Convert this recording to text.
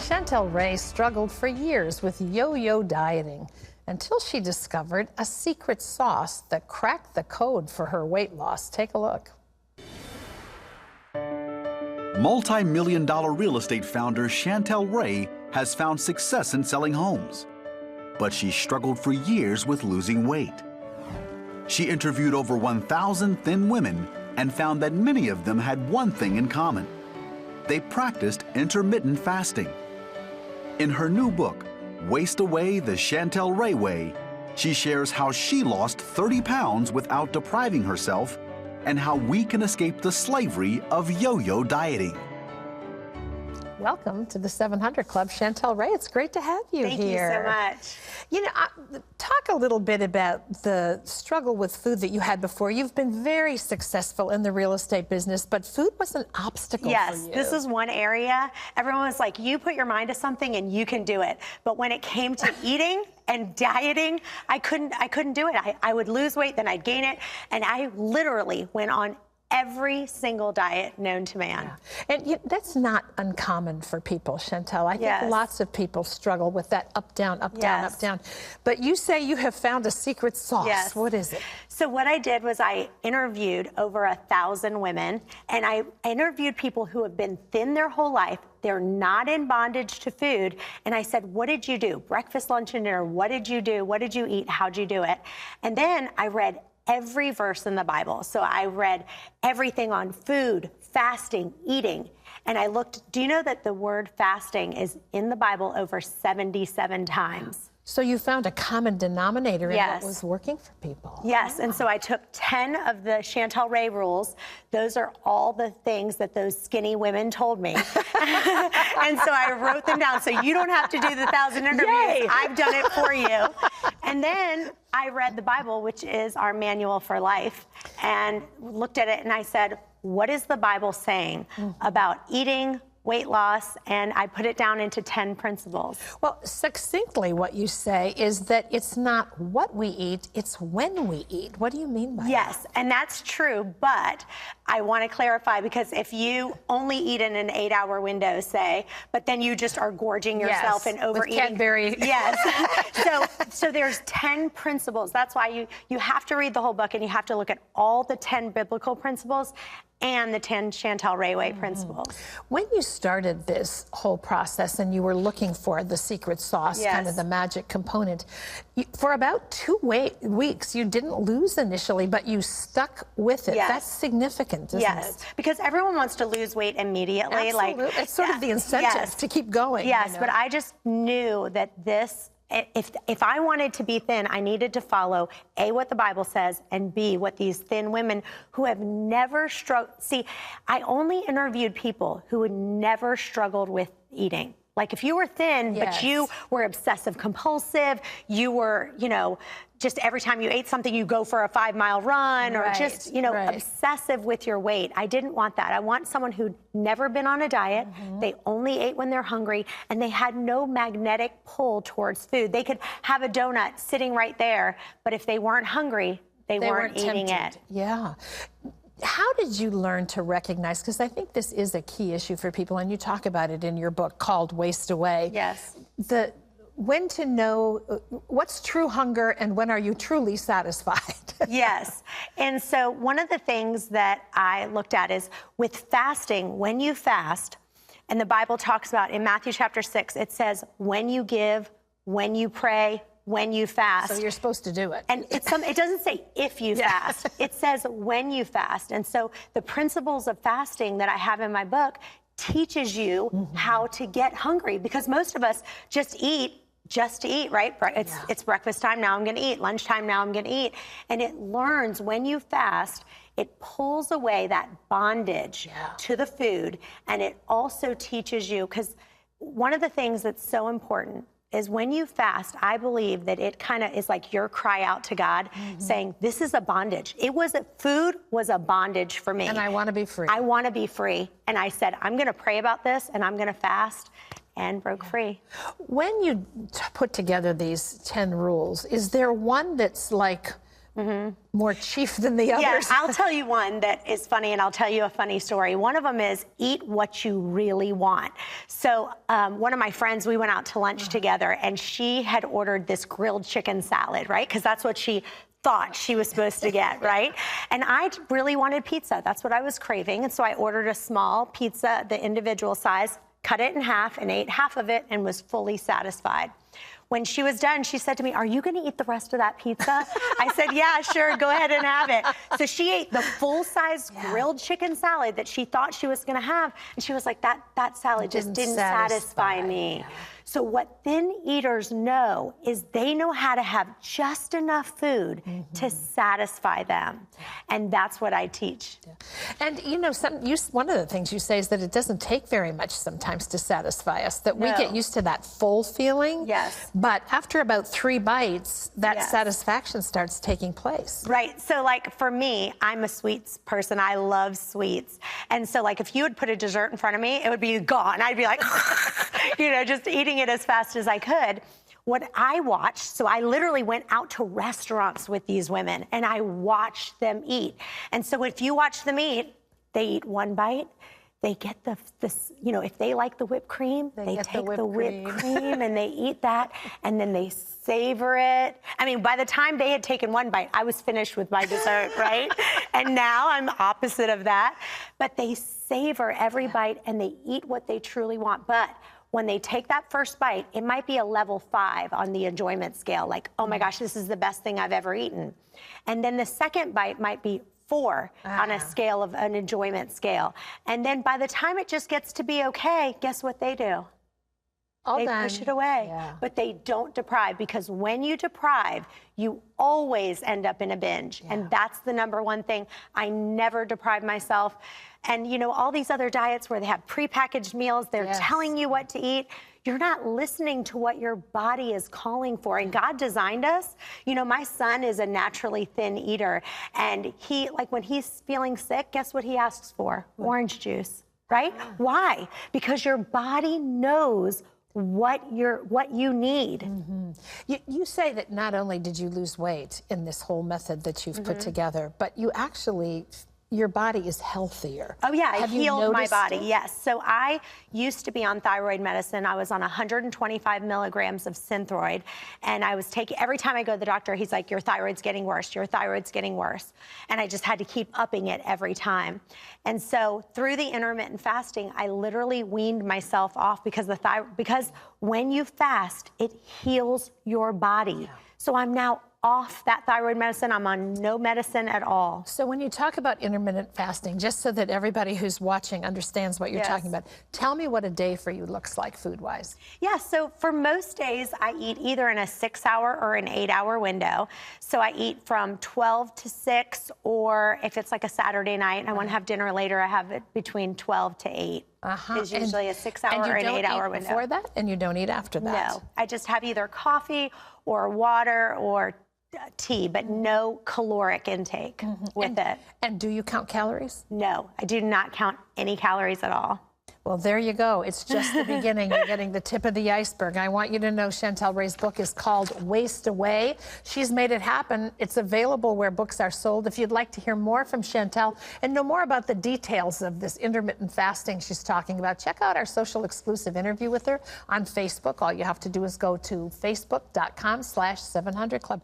Chantel Ray struggled for years with yo-yo dieting until she discovered a secret sauce that cracked the code for her weight loss. Take a look. Multi-million-dollar real estate founder Chantel Ray has found success in selling homes, but she struggled for years with losing weight. She interviewed over 1,000 thin women and found that many of them had one thing in common. They practiced intermittent fasting. In her new book, Waste Away the Chantel Ray Way, she shares how she lost 30 pounds without depriving herself and how we can escape the slavery of yo-yo dieting. Welcome to the 700 Club, Chantel Ray. It's great to have you here. Thank you so much. You know, talk a little bit about the struggle with food that you had before. You've been very successful in the real estate business, but food was an obstacle for you. Yes, this is one area. Everyone was like, you put your mind to something and you can do it. But when it came to eating and dieting, I couldn't do it. I would lose weight, then I'd gain it. And I literally went on every single diet known to man. Yeah. And that's not uncommon for people, Chantel. I think lots of people struggle with that up, down, up, down, up, down. But you say you have found a secret sauce. Yes. What is it? So what I did was I interviewed over 1,000 women, and I interviewed people who have been thin their whole life. They're not in bondage to food. And I said, what did you do? Breakfast, lunch, and dinner. What did you do? What did you eat? How'd you do it? And then I read every verse in the Bible. So I read everything on food, fasting, eating. And I looked, do you know that the word fasting is in the Bible over 77 times? So you found a common denominator in what was working for people. Yes, and so I took 10 of the Chantel Ray rules. Those are all the things that those skinny women told me. And so I wrote them down so you don't have to do the 1,000 interviews. Yay. I've done it for you. And then I read the Bible, which is our manual for life, and looked at it and I said, what is the Bible saying about eating, weight loss? And I put it down into 10 principles. Well, succinctly, what you say is that it's not what we eat, it's when we eat. What do you mean by that? Yes, and that's true, but I want to clarify, because if you only eat in an 8-hour window, say, but then you just are gorging yourself and overeating. With Cadbury. Yes. so there's 10 principles. That's why you have to read the whole book, and you have to look at all the 10 biblical principles and the 10 Chantel Ray Way principles. When you started this whole process and you were looking for the secret sauce, kind of the magic component, for about 2 weeks, you didn't lose initially, but you stuck with it. Yes. That's significant, isn't it? Because everyone wants to lose weight immediately. Absolutely. It's sort of the incentive to keep going. Yes, but I just knew that if I wanted to be thin, I needed to follow A, what the Bible says, and B, what these thin women who have never struggled. See, I only interviewed people who had never struggled with eating. Like if you were thin, but you were obsessive compulsive, you were, just every time you ate something, you go for a 5-mile run, or just, obsessive with your weight. I didn't want that. I want someone who'd never been on a diet. They only ate when they're hungry, and they had no magnetic pull towards food. They could have a donut sitting right there, but if they weren't hungry, they weren't eating it. Yeah. How did you learn to recognize, because I think this is a key issue for people, and you talk about it in your book called Waste Away. Yes. When to know what's true hunger and when are you truly satisfied? Yes. And so one of the things that I looked at is with fasting, when you fast, and the Bible talks about in Matthew chapter 6, it says, when you give, when you pray, when you fast. So you're supposed to do it. And it doesn't say if you fast. It says when you fast. And so the principles of fasting that I have in my book teaches you how to get hungry, because most of us just eat to eat, right? It's breakfast time, now I'm going to eat. Lunchtime, now I'm going to eat. And it learns when you fast, it pulls away that bondage to the food. And it also teaches you, because one of the things that's so important is when you fast, I believe that it kind of is like your cry out to God, saying, this is a bondage. Food was a bondage for me. And I want to be free. I want to be free. And I said, I'm going to pray about this, and I'm going to fast, and broke free. When you put together these 10 rules, is there one that's like more chief than the others. Yeah, I'll tell you one that is funny, and I'll tell you a funny story. One of them is eat what you really want. So one of my friends, we went out to lunch together, and she had ordered this grilled chicken salad, right? Because that's what she thought she was supposed to get, right? And I really wanted pizza. That's what I was craving. And so I ordered a small pizza, the individual size, cut it in half and ate half of it and was fully satisfied. When she was done, she said to me, "Are you going to eat the rest of that pizza?" I said, "Yeah, sure, go ahead and have it." So she ate the full-size grilled chicken salad that she thought she was going to have. And she was like, that salad just didn't satisfy me. Yeah. So what thin eaters know is they know how to have just enough food to satisfy them. And that's what I teach. Yeah. And you know, one of the things you say is that it doesn't take very much sometimes to satisfy us, that we get used to that full feeling. Yes. But after about 3 bites, that satisfaction starts taking place. Right. So like for me, I'm a sweets person. I love sweets. And so like if you would put a dessert in front of me, it would be gone. I'd be like, you know, just eating it as fast as I could. What I watched, so I literally went out to restaurants with these women and I watched them eat. And so if you watch them eat, they eat 1 bite. They get you know, if they like the whipped cream, they take the whipped cream and they eat that, and then they savor it. I mean, by the time they had taken 1 bite, I was finished with my dessert, right? And now I'm opposite of that. But they savor every bite and they eat what they truly want. But when they take that first bite, it might be a level 5 on the enjoyment scale, like, oh my gosh, this is the best thing I've ever eaten. And then the second bite might be 4 on a scale of an enjoyment scale. And then by the time it just gets to be okay, guess what they do? They push it away. Yeah. But they don't deprive, because when you deprive, you always end up in a binge. Yeah. And that's the #1 thing. I never deprive myself. And you know, all these other diets where they have prepackaged meals, they're telling you what to eat. You're not listening to what your body is calling for. And God designed us. You know, my son is a naturally thin eater. And he, like when he's feeling sick, guess what he asks for? Orange juice, right? Why? Because your body knows what you need. You say that not only did you lose weight in this whole method that you've put together, but you actually, your body is healthier. Oh yeah, I healed my body, yes. So I used to be on thyroid medicine. I was on 125 milligrams of Synthroid, and I was taking, every time I go to the doctor, he's like, your thyroid's getting worse, your thyroid's getting worse. And I just had to keep upping it every time. And so through the intermittent fasting, I literally weaned myself off because because when you fast, it heals your body. So I'm now off that thyroid medicine. I'm on no medicine at all. So when you talk about intermittent fasting, just so that everybody who's watching understands what you're talking about, tell me what a day for you looks like food-wise. Yeah, so for most days, I eat either in a 6-hour or an 8-hour window. So I eat from 12 to 6, or if it's like a Saturday night and I want to have dinner later, I have it between 12 to 8. Is usually a 6-hour or an 8-hour window. Before that, and you don't eat after that? No, I just have either coffee or water or tea, but no caloric intake with it. And do you count calories? No, I do not count any calories at all. Well, there you go. It's just the beginning. You're getting the tip of the iceberg. I want you to know Chantel Ray's book is called Waste Away. She's made it happen. It's available where books are sold. If you'd like to hear more from Chantel and know more about the details of this intermittent fasting she's talking about, check out our social exclusive interview with her on Facebook. All you have to do is go to facebook.com/700club.